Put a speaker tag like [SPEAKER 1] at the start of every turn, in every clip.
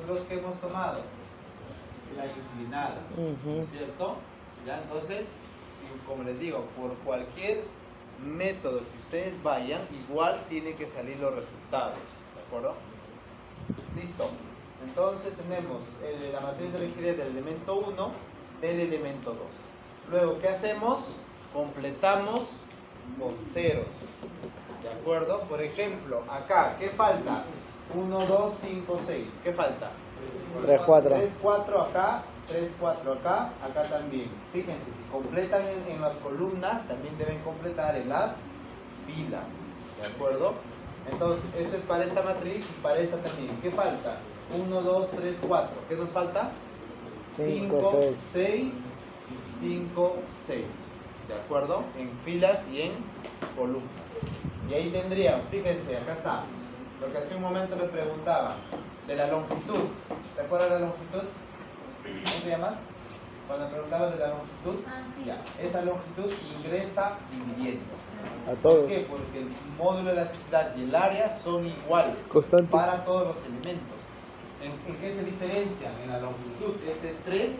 [SPEAKER 1] nosotros que hemos tomado la inclinada, ¿no es cierto? Ya, entonces, como les digo, por cualquier método que ustedes vayan, igual tienen que salir los resultados, ¿de acuerdo? Listo. Entonces tenemos la matriz de rigidez del elemento 1, del elemento 2. Luego, ¿qué hacemos? Completamos con ceros, ¿de acuerdo? Por ejemplo, acá, ¿qué falta? 1, 2, 5, 6. ¿Qué falta?
[SPEAKER 2] 3, 4.
[SPEAKER 1] 3, 4 acá, 3, 4 acá, acá también. Fíjense, si completan en las columnas, también deben completar en las filas, ¿de acuerdo? Entonces, esto es para esta matriz y para esta también. ¿Qué falta? 1, 2, 3, 4. ¿Qué nos falta? 5, 6, 5, 6. ¿De acuerdo? En filas y en columnas. Y ahí tendrían, fíjense, acá está. Lo que hace un momento me preguntaba de la longitud. ¿Te acuerdas de la longitud? ¿Cómo te llamas? Cuando me preguntabas de la longitud,
[SPEAKER 3] sí.
[SPEAKER 1] ya, esa longitud ingresa dividiendo.
[SPEAKER 2] A todos.
[SPEAKER 1] ¿Por qué? Porque el módulo de elasticidad y el área son iguales
[SPEAKER 2] Constante.
[SPEAKER 1] para todos los elementos. ¿En qué se diferencian? En la longitud. Este es 3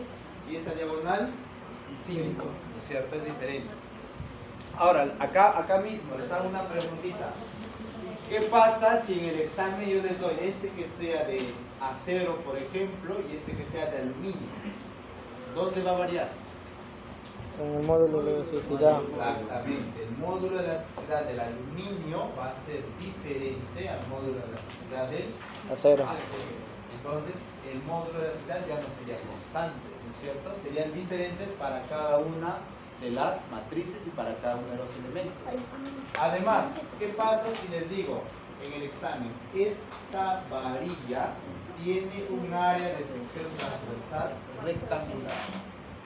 [SPEAKER 1] y esta diagonal 5. ¿No es cierto? Es diferente. Ahora, acá mismo les hago una preguntita. ¿Qué pasa si en el examen yo les doy este que sea de acero, por ejemplo, y este que sea de aluminio? ¿Dónde va a variar?
[SPEAKER 2] En el módulo de elasticidad.
[SPEAKER 1] Exactamente. El módulo de elasticidad del aluminio va a ser diferente al módulo de elasticidad del
[SPEAKER 2] Acero.
[SPEAKER 1] acero. Entonces, el módulo de elasticidad ya no sería constante, ¿no es cierto? Serían diferentes para cada una de las matrices y para cada uno de los elementos. Además, ¿qué pasa si les digo en el examen? Esta varilla tiene un área de sección transversal rectangular.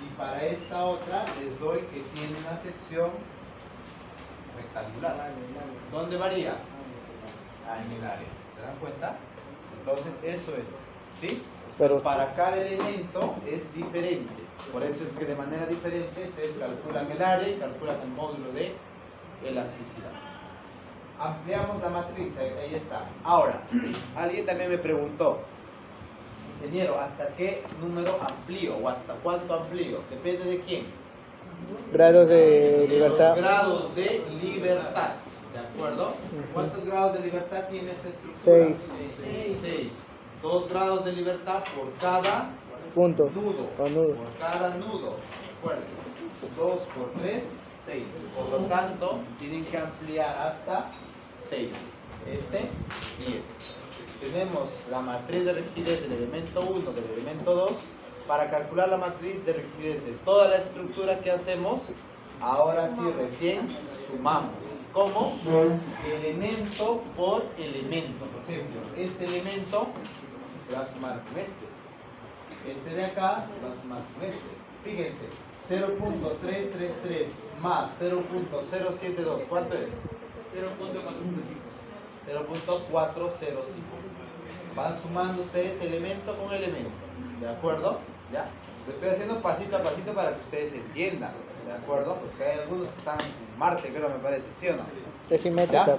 [SPEAKER 1] Y para esta otra les doy que tiene una sección rectangular. ¿Dónde varía? En el área. ¿Se dan cuenta? Entonces eso es, ¿sí? Pero para cada elemento es diferente. Por eso es que de manera diferente ustedes calculan el área y calculan el módulo de elasticidad. Ampliamos la matriz, ahí está. Ahora, alguien también me preguntó, ingeniero, ¿hasta qué número amplío o hasta cuánto amplío? Depende de quién.
[SPEAKER 2] Grados de libertad.
[SPEAKER 1] Los grados de libertad, ¿de acuerdo? ¿Cuántos grados de libertad tiene esta estructura? 6. 2 grados de libertad por cada
[SPEAKER 2] Punto.
[SPEAKER 1] nudo. Por cada nudo, ¿de acuerdo? 2 por 3, 6. Por lo tanto, tienen que ampliar hasta 6. Este y este. Tenemos la matriz de rigidez del elemento 1, del elemento 2. Para calcular la matriz de rigidez de toda la estructura que hacemos, ahora sí recién sumamos. ¿Cómo? Elemento por elemento. Por ejemplo, este elemento se va a sumar con este. Este de acá se va a sumar con este. Fíjense, 0.333 más 0.072, ¿cuánto es? 0.405. Van sumando ustedes elemento con elemento, ¿de acuerdo? ¿Ya? Lo estoy haciendo pasito a pasito para que ustedes entiendan, ¿de acuerdo? Porque hay algunos que están en Marte, creo me parece, ¿sí o no?
[SPEAKER 2] Es simétrica.
[SPEAKER 1] ¿Ya?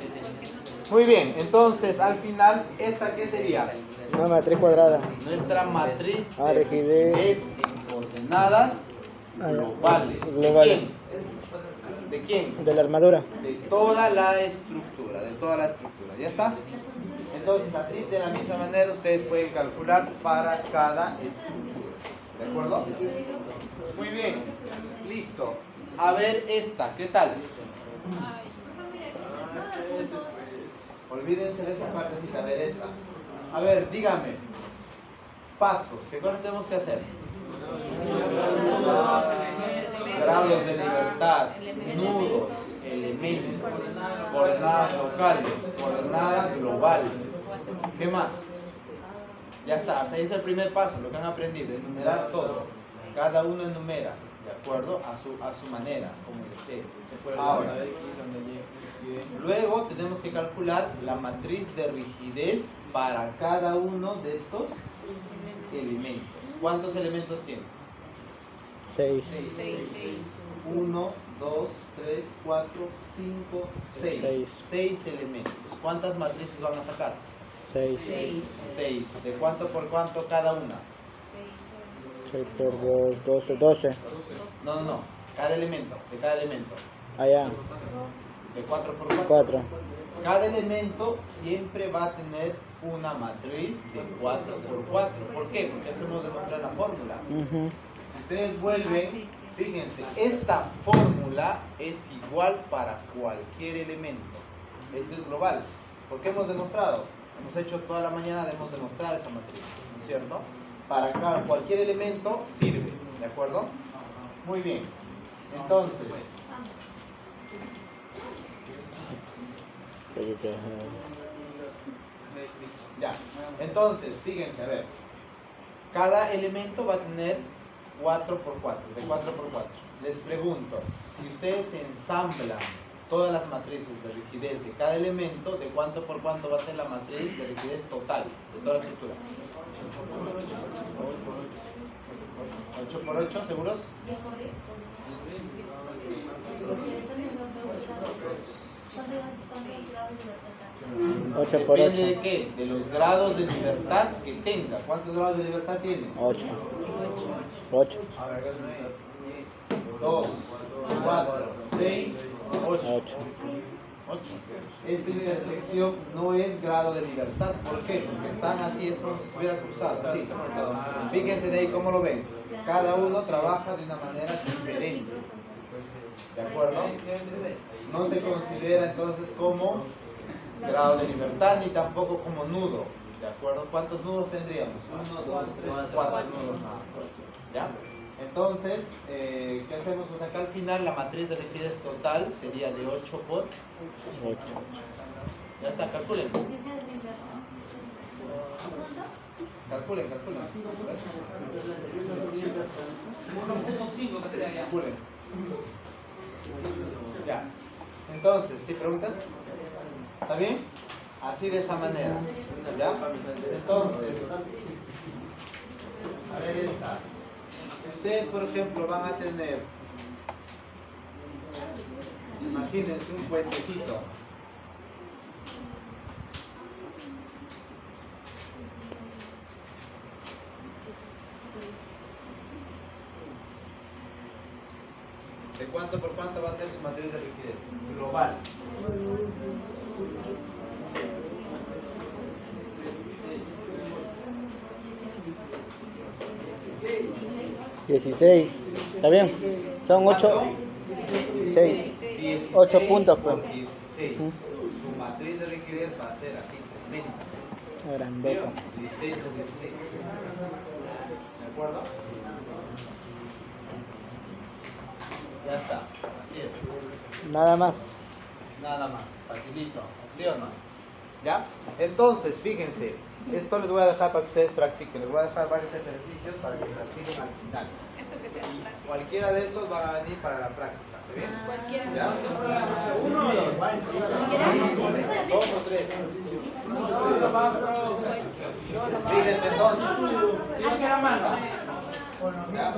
[SPEAKER 1] Muy bien, entonces al final, ¿esta qué sería?
[SPEAKER 2] Una matriz cuadrada.
[SPEAKER 1] Nuestra matriz
[SPEAKER 2] Ah,
[SPEAKER 1] de
[SPEAKER 2] rigidez.
[SPEAKER 1] rigidez en coordenadas globales.
[SPEAKER 2] Globales.
[SPEAKER 1] ¿De quién?
[SPEAKER 2] De la armadura.
[SPEAKER 1] De toda la estructura, ¿ya está? Entonces así de la misma manera ustedes pueden calcular para cada estructura, ¿de acuerdo? Muy bien, listo. A ver esta, ¿qué tal? Olvídense de esta partecita, a ver esta. A ver, díganme, pasos, ¿qué cosas tenemos que hacer? Grados de libertad, nudos, elementos, coordenadas locales, coordenada global. ¿Qué más? Ya está, hasta ahí es el primer paso, lo que han aprendido, enumerar todo. Cada uno enumera, ¿de acuerdo? A su manera, como desee. Ahora, luego tenemos que calcular la matriz de rigidez para cada uno de estos elementos. ¿Cuántos elementos tiene?
[SPEAKER 2] 6.
[SPEAKER 1] 1, 2, 3, 4, 5, 6. 6 elementos. ¿Cuántas matrices van a sacar?
[SPEAKER 2] 6.
[SPEAKER 1] 6. ¿De cuánto por cuánto cada una?
[SPEAKER 2] 6 por 2, 12. 12.
[SPEAKER 1] No. Cada elemento, de cada elemento.
[SPEAKER 2] Allá.
[SPEAKER 1] De 4 por 4.
[SPEAKER 2] 4.
[SPEAKER 1] Cada elemento siempre va a tener una matriz de 4 por 4. ¿Por qué? Porque eso hemos demostrado la fórmula. Si ustedes vuelven, fíjense, esta fórmula es igual para cualquier elemento. Esto es global. ¿Por qué hemos demostrado? Hemos hecho toda la mañana, hemos demostrado esa matriz, ¿no es cierto? Para cualquier elemento sirve, ¿de acuerdo? Muy bien. Entonces, ya. Entonces, fíjense, a ver. Cada elemento va a tener 4 por 4, de 4 por 4. Les pregunto, si ustedes ensamblan todas las matrices de rigidez de cada elemento, ¿de cuánto por cuánto va a ser la matriz de rigidez total de toda la estructura? 8 por 8, ¿seguros?
[SPEAKER 2] 8 por 8.
[SPEAKER 1] ¿Depende de qué? De los grados de libertad que tenga. ¿Cuántos grados de libertad tiene?
[SPEAKER 2] 8. 8.
[SPEAKER 1] 2, 4, 6, 8.
[SPEAKER 2] 8.
[SPEAKER 1] 8. Esta intersección no es grado de libertad. ¿Por qué? Porque están así, es como si estuviera cruzado, así. Fíjense de ahí cómo lo ven. Cada uno trabaja de una manera diferente. ¿De acuerdo? No se considera entonces como grado de libertad ni tampoco como nudo. ¿De acuerdo? ¿Cuántos nudos tendríamos? 1, 2, 3, 4 nudos. ¿Ya? Entonces, ¿qué hacemos? Pues acá al final la matriz de rigidez total sería de 8 por 8. Ya está, calculen. Calculen. 1.5 que sea ya. Calculen. Ya. Entonces, ¿sí preguntas? ¿Está bien? Así de esa manera. ¿Ya? Entonces, a ver esta. Ustedes, por ejemplo, van a tener, imagínense un puentecito. ¿De cuánto por cuánto va a ser su matriz de rigidez? Global.
[SPEAKER 2] ¿16? ¿Está bien? Son 8. 16. 8 puntos, pues.
[SPEAKER 1] 16. Su matriz de rigidez va a ser así, tremenda.
[SPEAKER 2] Grandota.
[SPEAKER 1] 16 por 16. ¿De acuerdo? Ya está, así es.
[SPEAKER 2] Nada más.
[SPEAKER 1] Nada más, facilito, ¿sí o no? ¿Ya? Entonces, fíjense, esto les voy a dejar para que ustedes practiquen. Les voy a dejar varios ejercicios para que practiquen al final. Y cualquiera de esos va a venir para la práctica, ¿está bien? ¿Ya? 1 o 2. 2 o 3. Fíjense entonces. ¿Ya?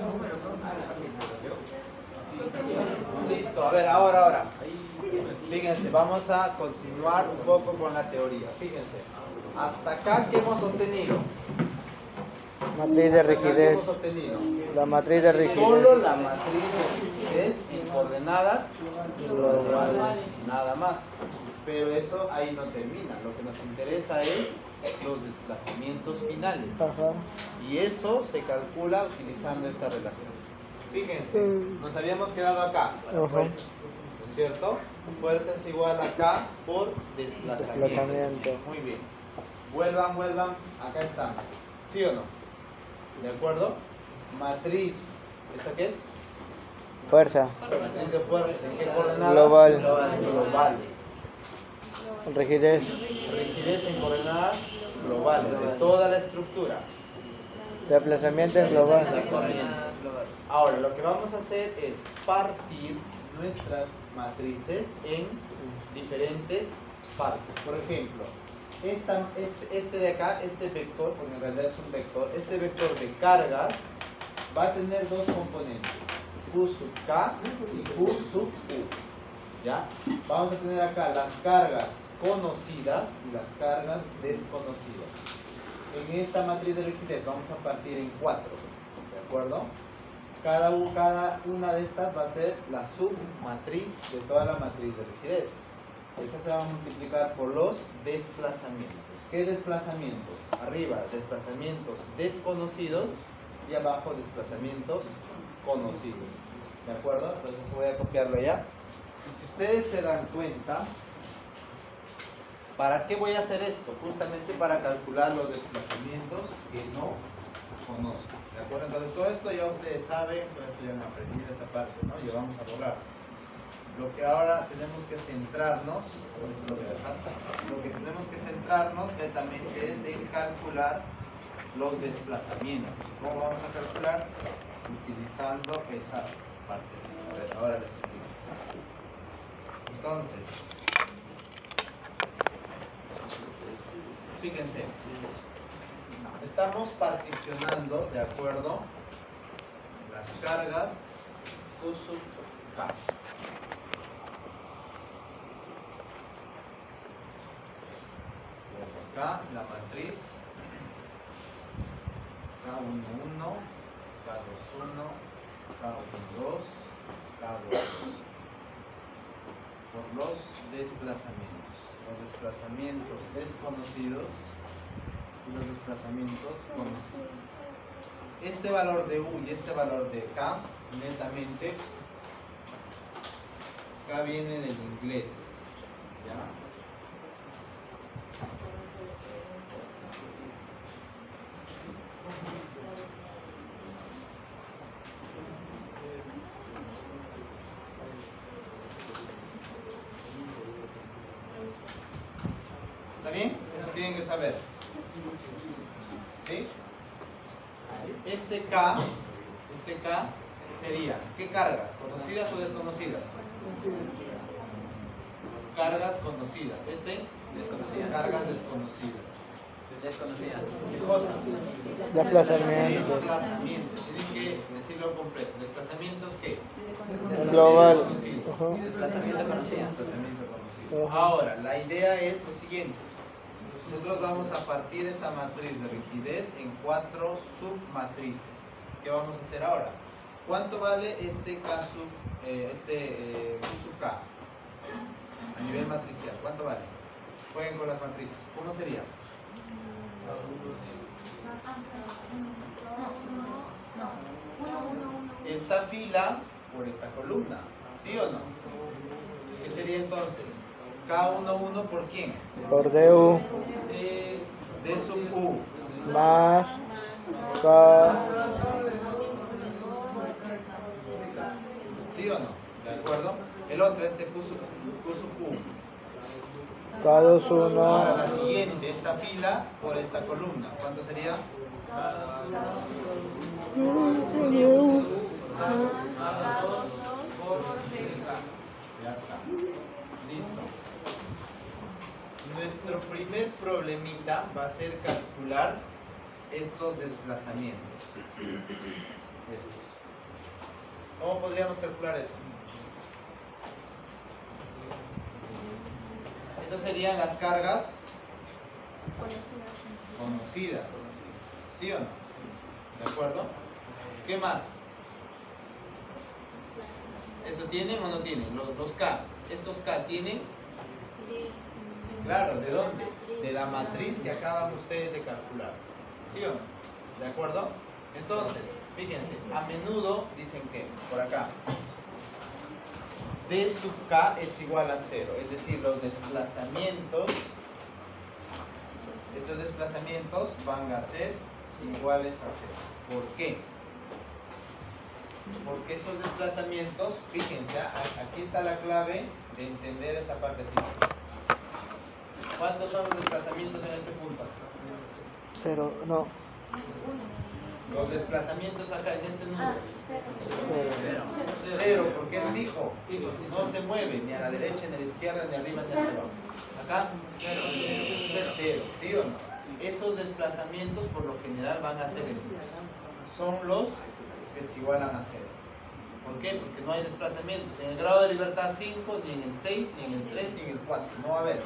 [SPEAKER 1] Listo, a ver, ahora. Fíjense, vamos a continuar un poco con la teoría. Fíjense, hasta acá, ¿qué hemos obtenido?
[SPEAKER 2] Matriz de rigidez.
[SPEAKER 1] Hemos obtenido
[SPEAKER 2] La matriz de rigidez.
[SPEAKER 1] solo la matriz de rigidez en coordenadas globales, nada más. Pero eso ahí no termina. Lo que nos interesa es los desplazamientos finales.
[SPEAKER 2] Ajá.
[SPEAKER 1] Y eso se calcula utilizando esta relación. Fíjense, nos habíamos quedado acá, para fuerza, ¿no es cierto? Fuerza es igual acá por desplazamiento. Muy bien. Vuelvan, acá están. ¿Sí o no? ¿De acuerdo? Matriz, ¿esta qué es?
[SPEAKER 2] Fuerza.
[SPEAKER 1] Matriz de fuerza, ¿en qué coordenadas? Global.
[SPEAKER 2] Rigidez.
[SPEAKER 1] Rigidez en coordenadas globales, de toda la estructura.
[SPEAKER 2] Desplazamiento en global.
[SPEAKER 1] Ahora, lo que vamos a hacer es partir nuestras matrices en diferentes partes. Por ejemplo, este de acá, este vector, porque en realidad es un vector, este vector de cargas va a tener dos componentes, Q sub K y Q sub U. ¿Ya? Vamos a tener acá las cargas conocidas y las cargas desconocidas. En esta matriz de rigidez vamos a partir en 4, ¿de acuerdo? Cada una de estas va a ser la submatriz de toda la matriz de rigidez. Esta se va a multiplicar por los desplazamientos. ¿Qué desplazamientos? Arriba, desplazamientos desconocidos y abajo, desplazamientos conocidos. ¿De acuerdo? Entonces voy a copiarlo ya. Y si ustedes se dan cuenta, ¿para qué voy a hacer esto? Justamente para calcular los desplazamientos que no conozco. ¿De acuerdo? Entonces todo esto ya ustedes saben, todo esto ya han aprendido esta parte, ¿no? Ya vamos a borrar. Lo que ahora tenemos que centrarnos, netamente es en calcular los desplazamientos. ¿Cómo vamos a calcular? Utilizando esa parte. A ver, ahora les explico. Entonces, fíjense, estamos particionando, de acuerdo, las cargas Q sub K. Acá la matriz K11, K21, K12, K2 por los desplazamientos desconocidos y los desplazamientos conocidos. Este valor de U y este valor de K, netamente, K viene del inglés, ¿ya? ¿Está bien? Eso tienen que saber. ¿Sí? Este K sería, ¿qué cargas? ¿Conocidas o desconocidas? Cargas conocidas.
[SPEAKER 3] Desconocidas.
[SPEAKER 1] Cargas desconocidas.
[SPEAKER 3] Desconocidas.
[SPEAKER 1] ¿Qué cosa?
[SPEAKER 2] Desplazamiento.
[SPEAKER 1] Desplazamiento. Tienen que decirlo completo. ¿Desplazamientos qué?
[SPEAKER 2] Global.
[SPEAKER 1] Desconocidos.
[SPEAKER 2] Ajá.
[SPEAKER 3] Desplazamiento conocido.
[SPEAKER 1] Desplazamiento conocido. Ahora, la idea es lo siguiente. Nosotros vamos a partir esta matriz de rigidez en 4 submatrices. ¿Qué vamos a hacer ahora? ¿Cuánto vale este K sub, Q sub K? A nivel matricial, ¿cuánto vale? Jueguen con las matrices. ¿Cómo sería? Esta fila por esta columna, ¿sí o no? ¿Qué sería entonces? K11 por quién?
[SPEAKER 2] Por DU
[SPEAKER 1] D sub U.
[SPEAKER 2] más K.
[SPEAKER 1] ¿Sí o no? ¿De acuerdo? El otro, Q sub U. Ahora la
[SPEAKER 2] K21
[SPEAKER 1] siguiente, esta fila por esta columna. ¿Cuánto sería? Ya está. Listo. Nuestro primer problemita va a ser calcular estos desplazamientos. Estos. ¿Cómo podríamos calcular eso? Esas serían las cargas conocidas. ¿Sí o no? ¿De acuerdo? ¿Qué más? ¿Eso tienen o no tienen? Los K. ¿Estos K tienen? Claro, ¿de dónde? De la matriz que acaban ustedes de calcular. ¿Sí o no? ¿De acuerdo? Entonces, fíjense, a menudo dicen que, por acá, D sub K es igual a 0, es decir, los desplazamientos, estos desplazamientos van a ser iguales a 0. ¿Por qué? Porque esos desplazamientos, fíjense, aquí está la clave de entender esta partecita. ¿Cuántos son los desplazamientos en este punto?
[SPEAKER 2] 0, no.
[SPEAKER 1] Los desplazamientos acá en este número.
[SPEAKER 2] 0.
[SPEAKER 1] 0, porque es fijo. No se mueve ni a la derecha, ni a la izquierda, ni arriba, ni hacia abajo. Acá, 0, ¿sí o no? Esos desplazamientos por lo general van a ser estos. Son los que se igualan a 0. ¿Por qué? Porque no hay desplazamientos. En el grado de libertad 5, ni en el 6, ni en el 3, ni en el 4. No va a haber.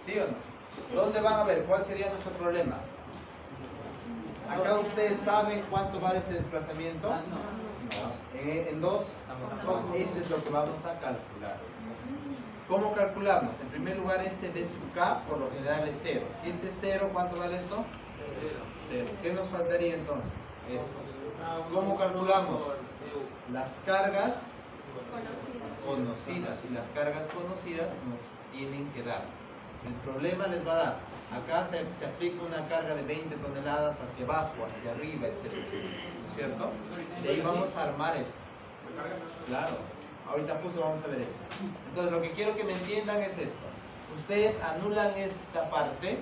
[SPEAKER 1] ¿Sí o no? ¿Dónde van a ver? ¿Cuál sería nuestro problema? Acá ustedes saben cuánto vale este desplazamiento. En 2, eso es lo que vamos a calcular. ¿Cómo calculamos? En primer lugar, este d sub k por lo general es 0. Si este es 0, ¿cuánto vale esto? 0. ¿Qué nos faltaría entonces? Esto. ¿Cómo calculamos? Las cargas conocidas. Y las cargas conocidas nos tienen que dar. El problema les va a dar. Acá se aplica una carga de 20 toneladas hacia abajo, hacia arriba, etc. ¿No es cierto? De ahí vamos a armar esto. Claro. Ahorita justo vamos a ver eso. Entonces lo que quiero que me entiendan es esto. Ustedes anulan esta parte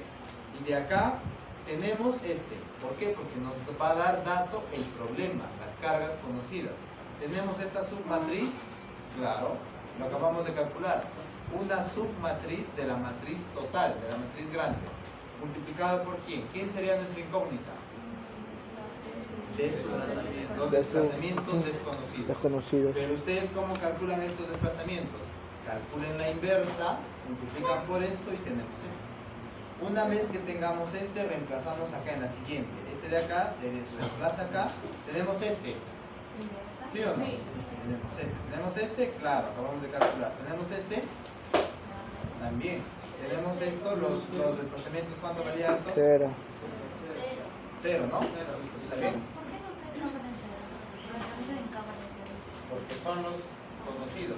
[SPEAKER 1] y de acá tenemos este. ¿Por qué? Porque nos va a dar dato el problema, las cargas conocidas. Tenemos esta submatriz, claro, lo acabamos de calcular. Una submatriz de la matriz total, de la matriz grande. ¿Multiplicado por quién? ¿Quién sería nuestra incógnita? Los desplazamientos desconocidos. Pero ustedes, ¿cómo calculan estos desplazamientos? Calculen la inversa, multiplican por esto y tenemos esto. Una vez que tengamos este, reemplazamos acá en la siguiente. Este de acá se reemplaza acá. Tenemos este. ¿Sí o no? Sí. Tenemos este. ¿Tenemos este? Claro, acabamos de calcular. ¿Tenemos este? También. Tenemos esto, los desplazamientos, ¿cuánto valía esto?
[SPEAKER 2] 0.
[SPEAKER 1] 0, ¿no? ¿Está bien? Porque son los conocidos.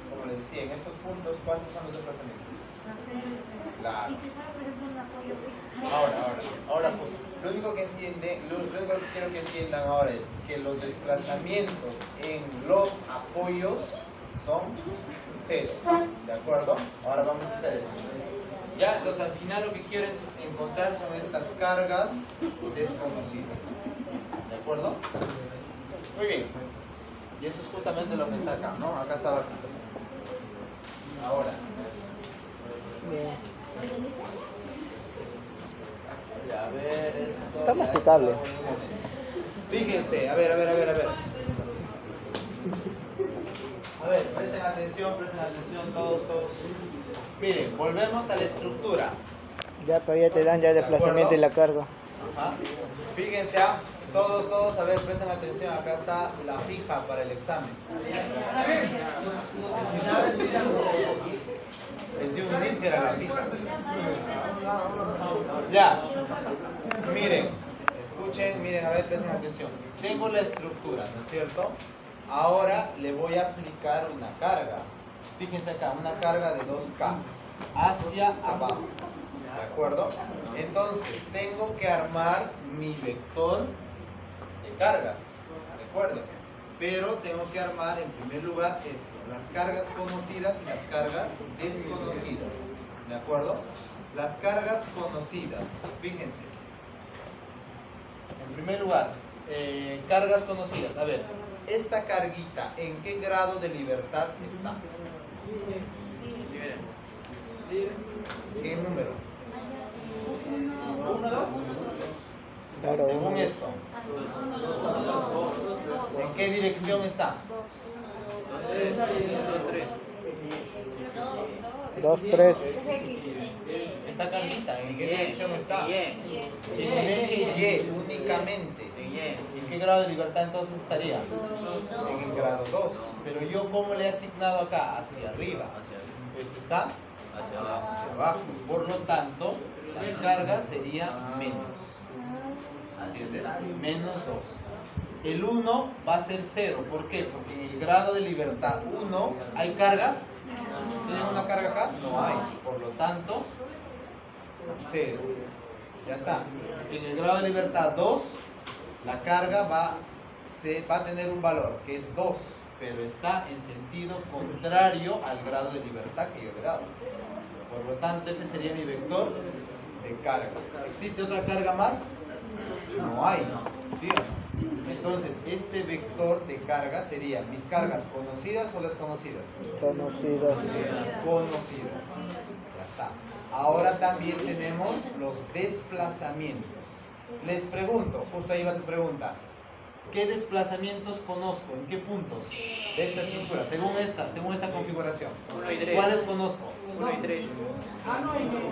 [SPEAKER 1] Como les decía, en estos puntos, ¿cuántos son los desplazamientos? Claro. Ahora pues, lo único que quiero que entiendan ahora es que los desplazamientos en los apoyos son 0. ¿De acuerdo? Ahora vamos a hacer eso. Ya, entonces al final lo que quiero encontrar son estas cargas desconocidas. ¿De acuerdo? Muy bien. Y eso es justamente lo que está acá, ¿no? Acá está abajo. Ahora. Ya, a ver, esto.
[SPEAKER 2] Está masticable.
[SPEAKER 1] Fíjense, a ver. A ver, presten atención todos. Miren, volvemos a la estructura.
[SPEAKER 2] Ya todavía te dan ya desplazamiento y la carga.
[SPEAKER 1] Ajá. Fíjense, todos, a ver, presten atención, acá está la fija para el examen. El de un inicio era la fija. Ya. Miren, escuchen, miren, a ver, presten atención. Tengo la estructura, ¿no es cierto? Ahora le voy a aplicar una carga. Fíjense acá, una carga de 2K hacia abajo. ¿De acuerdo? Entonces, tengo que armar mi vector de cargas. ¿De acuerdo? Pero tengo que armar en primer lugar esto: las cargas conocidas y las cargas desconocidas. ¿De acuerdo? Las cargas conocidas. Fíjense. En primer lugar, cargas conocidas. A ver, esta carguita, ¿en qué grado de libertad está? ¿Qué número? 1, 2.
[SPEAKER 2] Claro,
[SPEAKER 1] Según esto, ¿en qué dirección está?
[SPEAKER 2] 2, 3.
[SPEAKER 1] Esta carguita, ¿en qué dirección está? En el eje Y únicamente. ¿En qué grado de libertad entonces estaría? En el grado 2. Pero yo, ¿cómo le he asignado acá? Hacia arriba. Esto está hacia abajo. Por lo tanto, las cargas serían menos. ¿Entiendes? Menos 2. El 1 va a ser 0. ¿Por qué? Porque en el grado de libertad 1, ¿hay cargas? ¿Tienen una carga acá? No hay. Por lo tanto, 0. Ya está. En el grado de libertad 2, la carga va a tener un valor que es 2, pero está en sentido contrario al grado de libertad que yo le he dado. Por lo tanto, ese sería mi vector de cargas. ¿Existe otra carga más? No hay. ¿Sí o no? Entonces, este vector de carga sería mis cargas conocidas o desconocidas.
[SPEAKER 2] Conocidas.
[SPEAKER 1] Conocidas. Ya está. Ahora también tenemos los desplazamientos. Les pregunto, justo ahí va tu pregunta. ¿Qué desplazamientos conozco? ¿En qué puntos de esta estructura? Según esta configuración.
[SPEAKER 3] 1 y 3.
[SPEAKER 1] ¿Cuáles conozco?
[SPEAKER 3] 1 y 3.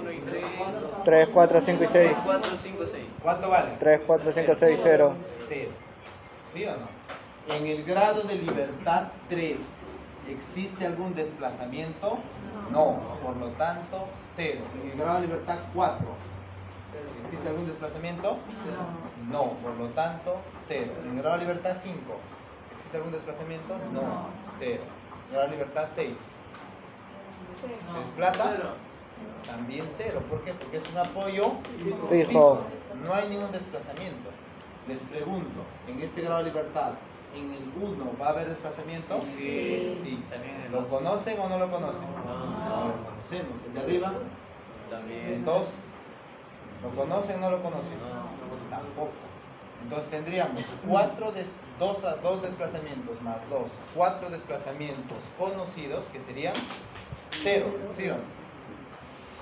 [SPEAKER 3] 1 y 3.
[SPEAKER 2] 3, 4, 5 y 6.
[SPEAKER 3] 4, 5, 6.
[SPEAKER 1] ¿Cuánto vale?
[SPEAKER 2] 3, 4, 5, 6, 0.
[SPEAKER 1] 0. ¿Sí o no? En el grado de libertad 3, ¿existe algún desplazamiento? No. Por lo tanto, 0. En el grado de libertad 4, ¿existe algún desplazamiento? No. Por lo tanto, 0. En el grado de libertad 5, ¿existe algún desplazamiento? No. 0. En el grado de libertad 6, ¿se desplaza? También 0. ¿Por qué? Porque es un apoyo
[SPEAKER 2] Fijo.
[SPEAKER 1] no hay ningún desplazamiento. Les pregunto, en este grado de libertad, ¿en el 1 va a haber desplazamiento? Sí.
[SPEAKER 3] También el
[SPEAKER 1] ¿Lo
[SPEAKER 3] 2.
[SPEAKER 1] conocen o no lo conocen?
[SPEAKER 3] No.
[SPEAKER 1] Lo conocemos. ¿El de arriba? ¿El
[SPEAKER 3] También.
[SPEAKER 1] 2? ¿Lo conocen o no lo conocen?
[SPEAKER 3] No.
[SPEAKER 1] Tampoco. Entonces tendríamos 2 desplazamientos más 2, 4 desplazamientos conocidos, que serían 0, ¿sí o no?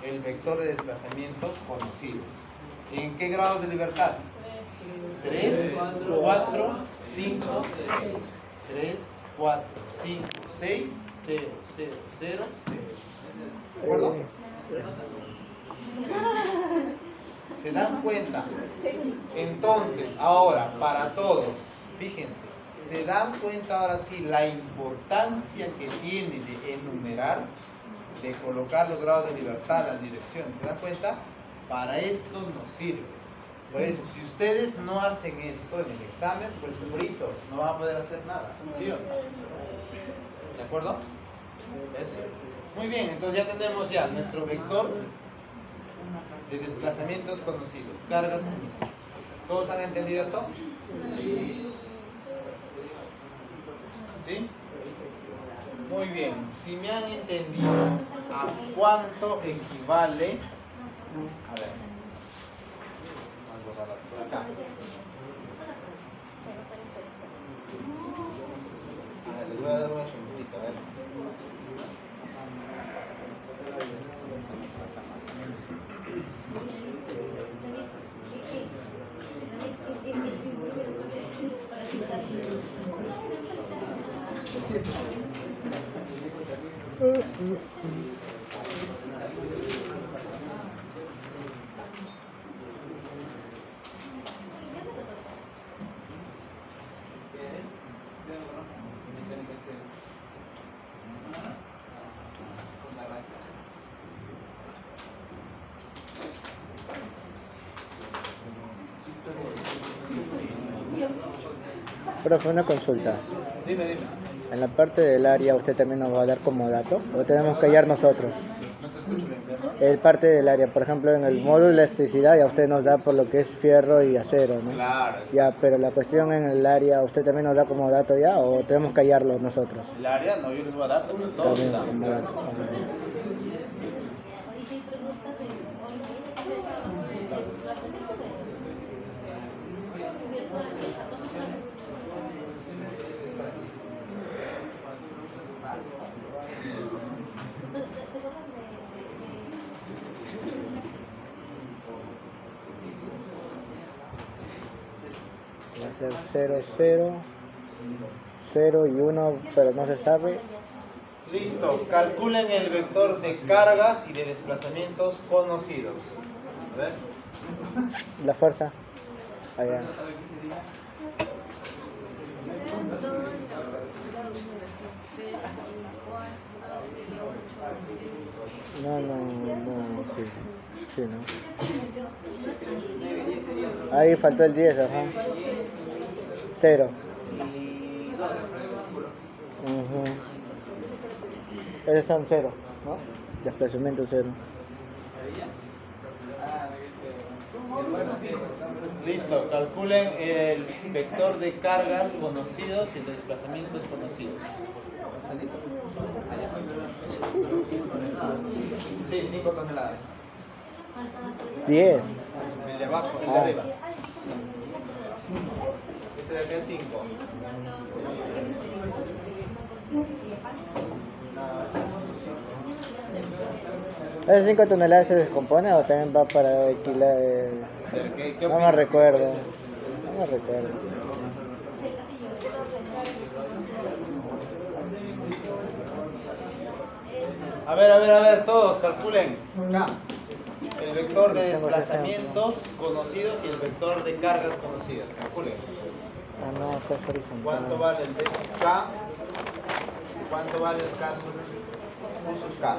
[SPEAKER 1] El vector de desplazamientos conocidos. ¿En qué grados de libertad? 3, 4, 5, 6. 3, 4, 5, 6, 0, 0, 0, 0. ¿De acuerdo? ¿Se dan cuenta? Entonces, ahora, para todos, fíjense, ¿se dan cuenta ahora sí la importancia que tiene de enumerar, de colocar los grados de libertad, las direcciones? ¿Se dan cuenta? Para esto nos sirve. Por eso, si ustedes no hacen esto en el examen, pues fritos, no van a poder hacer nada. ¿Sí o no? ¿De acuerdo? Eso es. Muy bien, entonces ya tenemos ya nuestro vector de desplazamientos conocidos, cargas conocidas. ¿Todos han entendido esto? ¿Sí? Muy bien, si me han entendido, ¿a cuánto equivale? A ver, vamos a borrarla por acá. A ver, les voy a dar un ejemplito, a ver.
[SPEAKER 2] Profe, una consulta.
[SPEAKER 1] Dime.
[SPEAKER 2] En la parte del área, ¿usted también nos va a dar como dato? ¿O tenemos que hallar nosotros?
[SPEAKER 1] No te escucho bien, ¿verdad?
[SPEAKER 2] El parte del área, por ejemplo, en el módulo de electricidad ya usted nos da por lo que es fierro y acero, ¿no?
[SPEAKER 1] Claro.
[SPEAKER 2] Ya, pero la cuestión en el área, ¿usted también nos da como dato ya o tenemos que hallarlo nosotros?
[SPEAKER 1] El área, no, yo les voy a dar también todo.
[SPEAKER 2] También como dato. Va a ser 0, 0, 0 y 1, pero no se sabe.
[SPEAKER 1] Listo, calculen el vector de cargas y de desplazamientos conocidos. A ver.
[SPEAKER 2] La fuerza. Allá. No, sí. Sí, ¿no? Ahí faltó el 10, ajá. 0. Esos son 0, ¿no? Desplazamiento 0.
[SPEAKER 1] Listo, calculen el vector de cargas conocidos y de desplazamientos conocidos. Sí, 5 toneladas.
[SPEAKER 2] 10.
[SPEAKER 1] El de abajo, el de arriba. Ese de acá es 5.
[SPEAKER 2] ¿Esas 5 toneladas se descompone o también va para alquilar?
[SPEAKER 1] ¿Qué
[SPEAKER 2] No me
[SPEAKER 1] opinas?
[SPEAKER 2] recuerdo. No me recuerdo.
[SPEAKER 1] A ver, todos calculen. Acá. El vector de desplazamientos conocidos y el vector de cargas conocidas. Calculen.
[SPEAKER 2] Ah, no, acá es horizontal.
[SPEAKER 1] ¿Cuánto vale el K? ¿Cuánto vale el K sub K?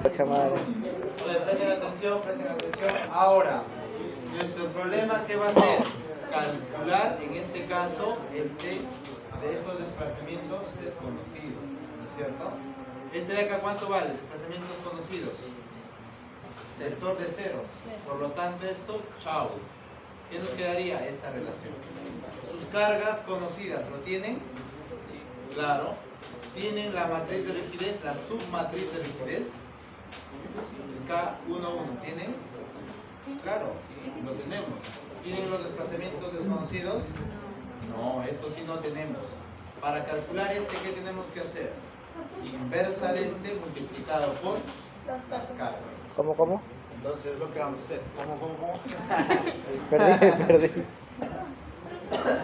[SPEAKER 2] Mucha madre.
[SPEAKER 1] Presten atención. Ahora, nuestro problema, ¿qué va a ser? Calcular, en este caso, de estos desplazamientos desconocidos, ¿no es cierto? Este de acá, ¿cuánto vale? Desplazamientos conocidos. Vector de ceros. Por lo tanto, esto, chao. ¿Qué nos quedaría? Esta relación. Sus cargas conocidas, ¿lo tienen? Claro. ¿Tienen la matriz de rigidez, la submatriz de rigidez? K11, ¿tienen? Claro, lo tenemos. ¿Tienen los desplazamientos desconocidos? No, esto sí no tenemos. Para calcular este, ¿qué tenemos que hacer? Inversa de este multiplicado por las cargas.
[SPEAKER 2] ¿Cómo?
[SPEAKER 1] Entonces es lo que vamos a hacer. ¿Cómo?
[SPEAKER 2] Perdí.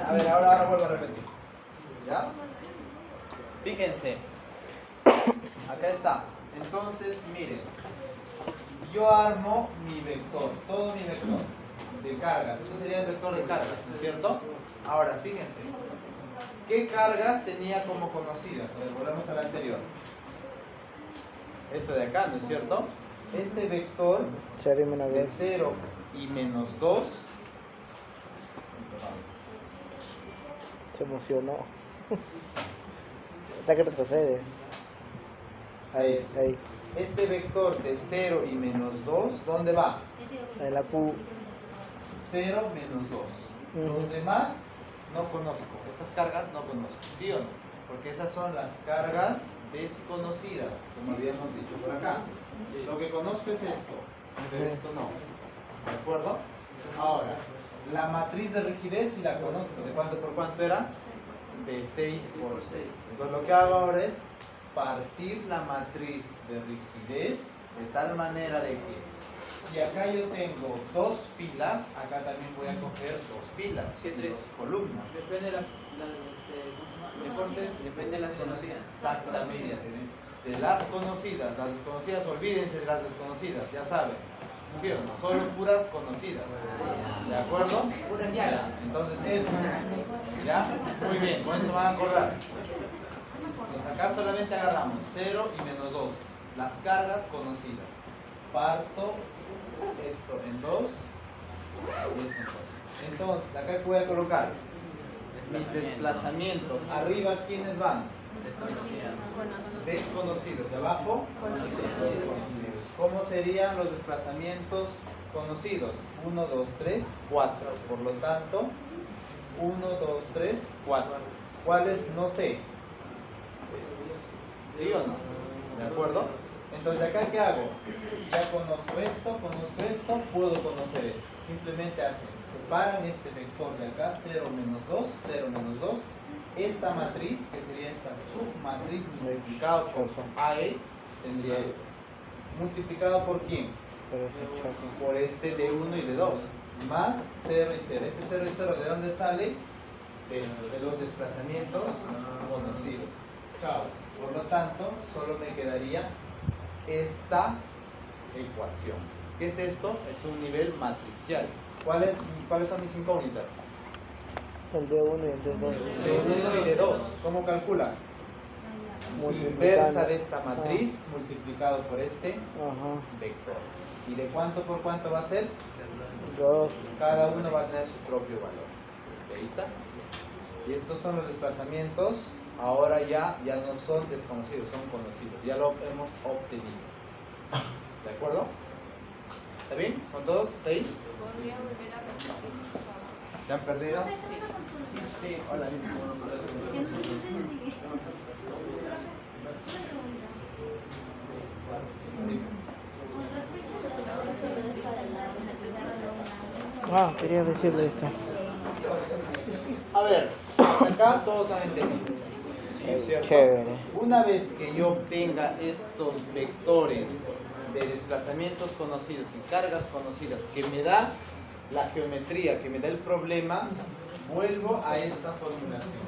[SPEAKER 1] A ver, ahora vuelvo a repetir. ¿Ya? Fíjense. Acá está. Entonces, miren. Yo armo mi vector, todo mi vector de cargas. Esto sería el vector de cargas, ¿no es cierto? Ahora, fíjense. ¿Qué cargas tenía como conocidas? A ver, volvemos a la anterior. Esto de acá, ¿no es cierto? Este vector de 0 y menos 2.
[SPEAKER 2] Se emocionó. Está que retrocede. Ahí.
[SPEAKER 1] Este vector de 0 y menos 2, ¿dónde va?
[SPEAKER 2] En la Q.
[SPEAKER 1] 0 menos 2. Los demás no conozco. Estas cargas no conozco. ¿Sí o no? Porque esas son las cargas desconocidas, como habíamos dicho por acá. Lo que conozco es esto, pero esto no. ¿De acuerdo? Ahora, la matriz de rigidez si la conozco. ¿De cuánto por cuánto era? De 6 por 6. Entonces lo que hago ahora es partir la matriz de rigidez de tal manera de que si acá yo tengo 2 filas, acá también voy a coger 2 filas,
[SPEAKER 3] Sí, 3
[SPEAKER 1] columnas.
[SPEAKER 3] Depende de deportes, depende de las conocidas.
[SPEAKER 1] Exactamente. De las conocidas. Las desconocidas, olvídense de las desconocidas, ya saben. ¿Sí o no? Solo puras conocidas. ¿De acuerdo? Ya. Entonces, eso. ¿Ya? Muy bien, con eso van a acordar. Entonces, acá solamente agarramos 0 y menos 2. Las cargas conocidas. Parto esto en 2 y esto en 2. Entonces, acá voy a colocar mis desplazamientos. Arriba, ¿quiénes van? Desconocidos. ¿De abajo? Conocidos. ¿Cómo serían los desplazamientos conocidos? 1, 2, 3, 4. Por lo tanto, 1, 2, 3, 4. ¿Cuáles? No sé. ¿Sí o no? ¿De acuerdo? Entonces, ¿acá qué hago? Ya conozco esto, puedo conocer esto. Simplemente hacen, separan este vector de acá, 0 menos 2, 0 menos 2. Esta matriz, que sería esta submatriz multiplicado por AE, tendría esto. ¿Multiplicado por quién? Por este de 1 y de 2. Más 0 y 0. Este 0 y 0, ¿de dónde sale? De los desplazamientos conocidos. Chao. Por lo tanto, solo me quedaría esta ecuación. ¿Qué es esto? Es un nivel matricial. ¿Cuáles son mis incógnitas?
[SPEAKER 2] El de 1 y el de 2.
[SPEAKER 1] De 1 y de 2. ¿Cómo calcula? Inversa de esta matriz multiplicado por este vector. ¿Y de cuánto por cuánto va a ser?
[SPEAKER 2] 2.
[SPEAKER 1] Cada uno va a tener su propio valor. Ahí está. Y estos son los desplazamientos. Ahora ya no son desconocidos, son conocidos. Ya lo hemos obtenido. ¿De acuerdo? ¿Está bien? ¿Con todos? ¿Está ahí? ¿Se han perdido? Sí. Hola.
[SPEAKER 2] Quería decirle esto.
[SPEAKER 1] A ver, acá todos han entendido. ¿Cierto?
[SPEAKER 2] Chévere.
[SPEAKER 1] Una vez que yo obtenga estos vectores de desplazamientos conocidos y cargas conocidas que me da la geometría, que me da el problema, vuelvo a esta formulación.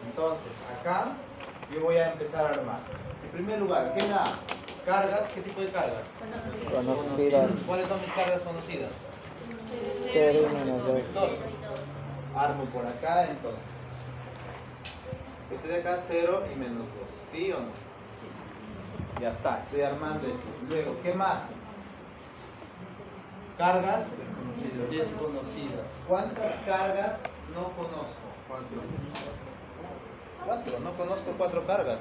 [SPEAKER 1] Entonces, acá yo voy a empezar a armar. En primer lugar, ¿qué me da? Cargas, ¿qué tipo de cargas?
[SPEAKER 2] Conocidas.
[SPEAKER 1] ¿Cuáles son mis cargas conocidas?
[SPEAKER 2] 0 y menos 2.
[SPEAKER 1] Vector. Armo por acá, entonces. Este de acá, 0 y menos 2. ¿Sí o no? Ya está, estoy armando esto. Luego, ¿qué más? Cargas desconocidas. ¿Cuántas cargas no conozco? 4. No conozco 4 cargas.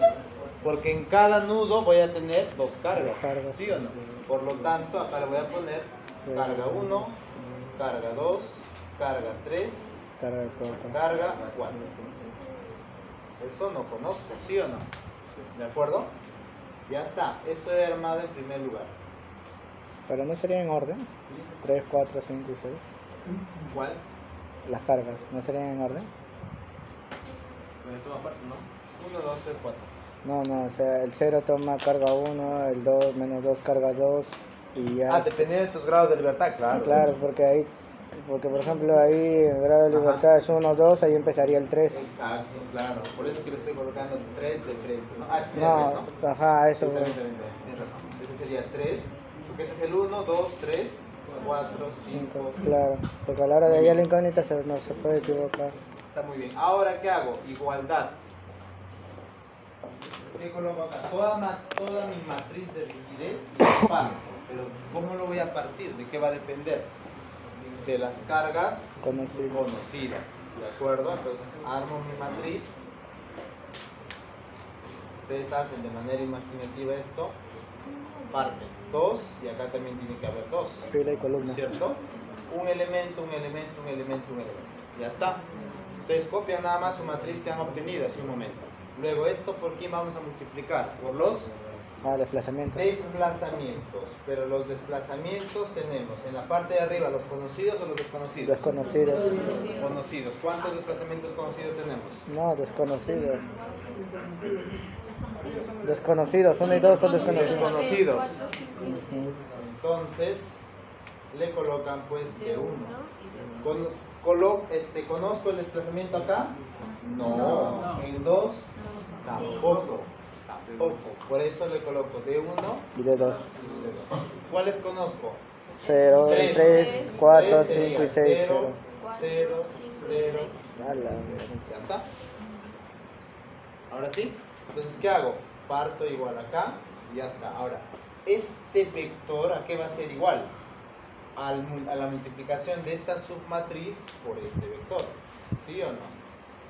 [SPEAKER 1] Porque en cada nudo voy a tener 2 cargas. ¿Sí o no? Por lo tanto, acá le voy a poner carga 1, carga 2, carga 3,
[SPEAKER 2] Carga 4.
[SPEAKER 1] carga 4. Eso no conozco, ¿sí o no? ¿De acuerdo? Ya está, eso he armado en primer lugar.
[SPEAKER 2] Pero no sería en orden. 3, 4, 5 y 6.
[SPEAKER 1] ¿Cuál?
[SPEAKER 2] Las cargas, ¿no serían en orden?
[SPEAKER 3] Pues esto aparte, ¿no?
[SPEAKER 1] 1, 2, 3, 4.
[SPEAKER 2] No, o sea, el 0 toma carga 1, el 2 menos 2 carga 2 y ya.
[SPEAKER 1] Ah, dependiendo de tus grados de libertad, claro.
[SPEAKER 2] Claro, porque por ejemplo ahí el grado de libertad es 1, 2, ahí empezaría el 3.
[SPEAKER 1] Exacto, claro. Por eso que le estoy colocando 3 de 3. ¿No? Ah, este
[SPEAKER 2] No,
[SPEAKER 1] sería 3, ¿no?
[SPEAKER 2] ajá, eso.
[SPEAKER 1] Sí, también, tienes razón. Este sería 3, porque este es el 1, 2, 3, 4, 5.
[SPEAKER 2] Claro, porque a la hora de hallar la incógnita no se puede equivocar.
[SPEAKER 1] Está muy bien. Ahora, ¿qué hago? Igualdad. ¿Qué coloco acá? Toda mi matriz de rigidez la parto. Pero ¿cómo lo voy a partir? ¿De qué va a depender? De las cargas conocidas. ¿De acuerdo? Entonces armo mi matriz. Ustedes hacen de manera imaginativa esto. Parten 2 y acá también tiene que haber 2.
[SPEAKER 2] Fila y columna.
[SPEAKER 1] ¿Cierto? Un elemento, un elemento, un elemento, un elemento. Ya está. Ustedes copian nada más su matriz que han obtenido hace un momento. Luego esto, ¿por quién vamos a multiplicar? Por los
[SPEAKER 2] Desplazamiento.
[SPEAKER 1] desplazamientos. Pero los desplazamientos tenemos en la parte de arriba los conocidos o los desconocidos.
[SPEAKER 2] Desconocidos.
[SPEAKER 1] Conocidos. ¿Cuántos desplazamientos conocidos tenemos?
[SPEAKER 2] No, desconocidos. Desconocidos, 1 y 2 son desconocidos.
[SPEAKER 1] Desconocidos.
[SPEAKER 2] Ujú.
[SPEAKER 1] Entonces le colocan pues de 1. ¿Conozco el desplazamiento acá? No. En 2 tampoco. Por eso le coloco de 1
[SPEAKER 2] Y de 2.
[SPEAKER 1] ¿Cuáles conozco?
[SPEAKER 2] 0, 3, 4, 5 y 6.
[SPEAKER 1] 0, 0, 0. Ya está. Ahora sí. Entonces, ¿qué hago? Parto igual acá y ya está. Ahora, este vector, ¿a qué va a ser igual? A la multiplicación de esta submatriz por este vector. ¿Sí o no?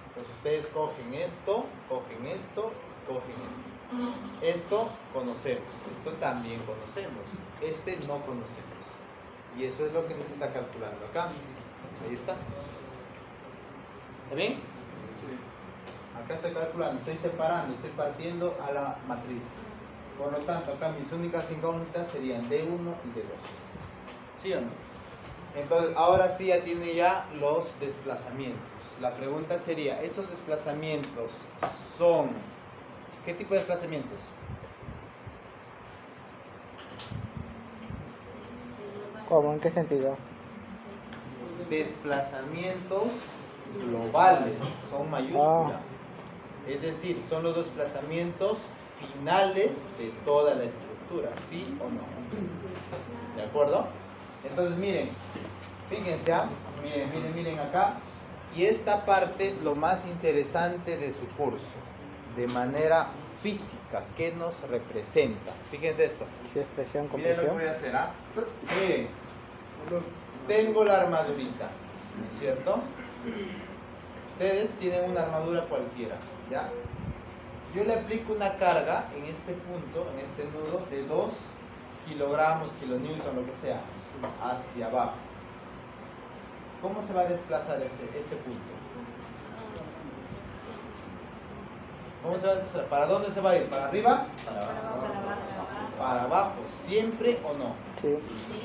[SPEAKER 1] Entonces, ustedes cogen esto, cogen esto, cogen esto. Esto conocemos, esto también conocemos, este no conocemos. Y eso es lo que se está calculando acá. Ahí está. ¿Está bien? Acá estoy calculando, estoy separando, estoy partiendo a la matriz. Por lo tanto, acá mis únicas incógnitas serían D1 y D2. ¿Sí o no? Entonces, ahora sí ya tiene ya los desplazamientos. La pregunta sería, ¿esos desplazamientos son... ¿Qué tipo de desplazamientos?
[SPEAKER 2] ¿Cómo? ¿En qué sentido?
[SPEAKER 1] Desplazamientos globales, son mayúsculas. Es decir, son los desplazamientos finales de toda la estructura, ¿sí o no? ¿De acuerdo? Entonces miren, fíjense, miren acá. Y esta parte es lo más interesante de su curso, de manera física, ¿qué nos representa? Fíjense esto.
[SPEAKER 2] Sí, expresión,
[SPEAKER 1] Miren lo que
[SPEAKER 2] compresión.
[SPEAKER 1] voy a hacer, ¿ah? Miren, tengo la armadurita, ¿no es cierto? Ustedes tienen una armadura cualquiera, ¿ya? Yo le aplico una carga en este punto, en este nudo, de 2 kilogramos, kilonewton, lo que sea, hacia abajo. ¿Cómo se va a desplazar este punto? ¿Cómo se va a desplazar? ¿Para dónde se va a ir? ¿Para arriba? Para abajo. ¿Siempre o no?
[SPEAKER 2] Sí.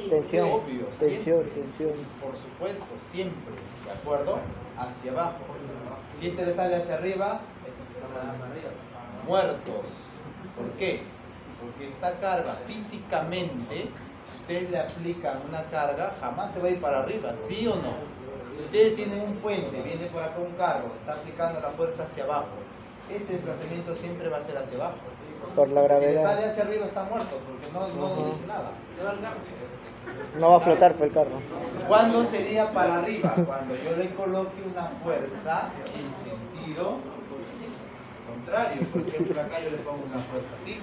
[SPEAKER 2] Tensión.
[SPEAKER 1] Obvio,
[SPEAKER 2] Tensión,
[SPEAKER 1] siempre.
[SPEAKER 2] tensión.
[SPEAKER 1] Por supuesto, siempre. ¿De acuerdo? Hacia abajo. Si este le sale hacia arriba, muertos. ¿Por qué? Porque esta carga físicamente, si ustedes le aplican una carga, jamás se va a ir para arriba, ¿sí o no? Si ustedes tienen un puente, viene por acá un carro, está aplicando la fuerza hacia abajo, ese desplazamiento siempre va a ser hacia abajo.
[SPEAKER 2] Por la
[SPEAKER 1] Si le
[SPEAKER 2] gravedad.
[SPEAKER 1] sale hacia arriba está muerto, porque no dice nada.
[SPEAKER 2] No va a flotar por el carro.
[SPEAKER 1] ¿Cuándo sería para arriba? Cuando yo le coloque una fuerza en sentido contrario. Por ejemplo, acá yo le pongo una fuerza así.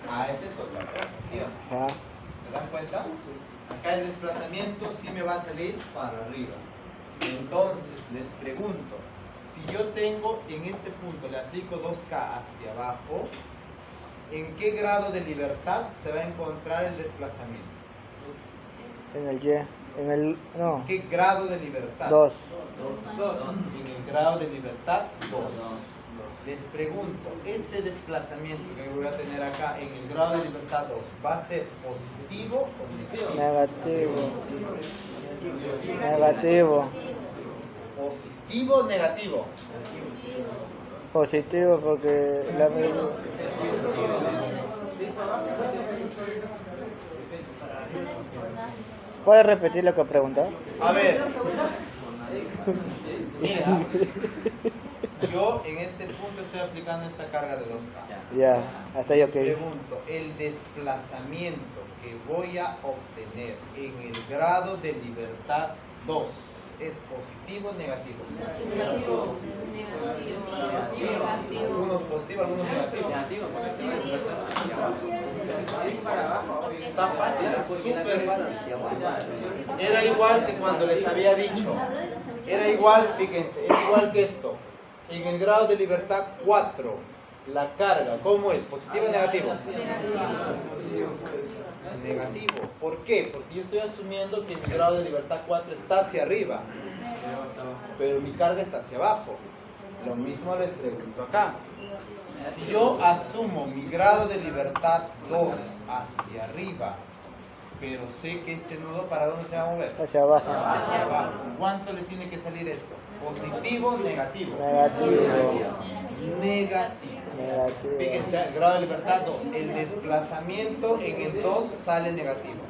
[SPEAKER 1] Ah, esa es otra cosa, ¿sí o no?
[SPEAKER 2] Ajá.
[SPEAKER 1] ¿Se dan cuenta? Acá el desplazamiento sí me va a salir para arriba. Entonces, les pregunto, si yo tengo en este punto, le aplico 2K hacia abajo, ¿en qué grado de libertad se va a encontrar el desplazamiento?
[SPEAKER 2] En el Y. En el. No.
[SPEAKER 1] ¿Qué grado de libertad?
[SPEAKER 2] 2.
[SPEAKER 1] En el grado de libertad 2. Les pregunto, este desplazamiento que voy a tener acá en el grado de libertad 2, ¿va a ser positivo o negativo?
[SPEAKER 2] Negativo. Negativo.
[SPEAKER 1] ¿Positivo o negativo?
[SPEAKER 2] Positivo porque la. ¿Puedes repetir lo que preguntó?
[SPEAKER 1] A ver, mira, yo en este punto estoy aplicando esta carga de 2K.
[SPEAKER 2] Ya, hasta ahí
[SPEAKER 1] Les
[SPEAKER 2] ok.
[SPEAKER 1] pregunto, el desplazamiento que voy a obtener en el grado de libertad 2, ¿es positivo o negativo? Algunos positivos, algunos negativos. Está fácil, súper fácil. Era igual que cuando les había dicho. Era igual, fíjense, era igual que esto. En el grado de libertad 4, la carga, ¿cómo es? ¿Positivo o negativo? Negativo. ¿Por qué? Porque yo estoy asumiendo que mi grado de libertad 4 está hacia arriba, pero mi carga está hacia abajo. Lo mismo les pregunto acá. Si yo asumo mi grado de libertad 2 hacia arriba, pero sé que este nudo, ¿para dónde se va a mover?
[SPEAKER 2] Hacia abajo.
[SPEAKER 1] Hacia abajo. ¿Cuánto le tiene que salir esto? ¿Positivo o negativo?
[SPEAKER 2] Negativo.
[SPEAKER 1] Negativo.
[SPEAKER 2] Negativo.
[SPEAKER 1] Fíjense, el grado de libertad 2. El desplazamiento en el 2 sale negativo.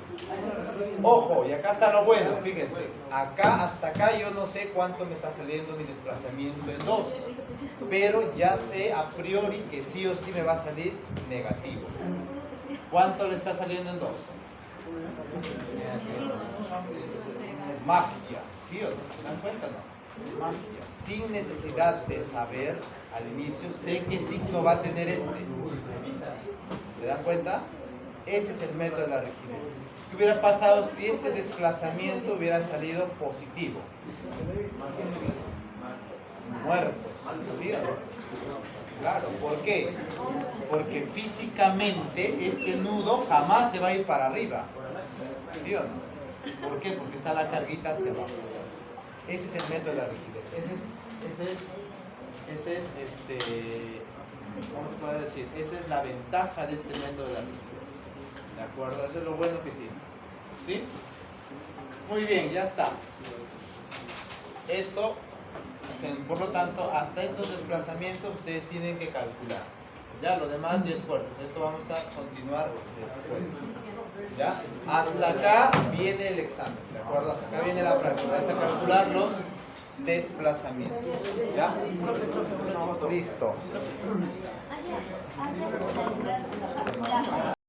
[SPEAKER 1] Ojo, y acá está lo bueno, fíjense. Acá, hasta acá yo no sé cuánto me está saliendo mi desplazamiento en 2. Pero ya sé a priori que sí o sí me va a salir negativo. ¿Cuánto le está saliendo en 2? Magia, ¿sí o no? ¿Se dan cuenta, no? Magia. Sin necesidad de saber al inicio, sé qué signo va a tener este. ¿Se dan cuenta? Ese es el método de la rigidez. ¿Qué hubiera pasado si este desplazamiento hubiera salido positivo? Muertos, ¿sí o no? Claro, ¿por qué? Porque físicamente este nudo jamás se va a ir para arriba, ¿sí o no? ¿Por qué? Porque está la carguita hacia abajo. Ese es el método de la rigidez. ¿Cómo se puede decir? Esa es la ventaja de este método de la rigidez. ¿De acuerdo? Eso es lo bueno que tiene. ¿Sí? Muy bien, ya está. Eso, por lo tanto, hasta estos desplazamientos ustedes tienen que calcular. Ya, lo demás ya es fuerza. Esto vamos a continuar después. ¿Ya? Hasta acá viene el examen, ¿de acuerdo? Hasta acá viene la práctica, hasta calcular los desplazamientos. ¿Ya? Listo.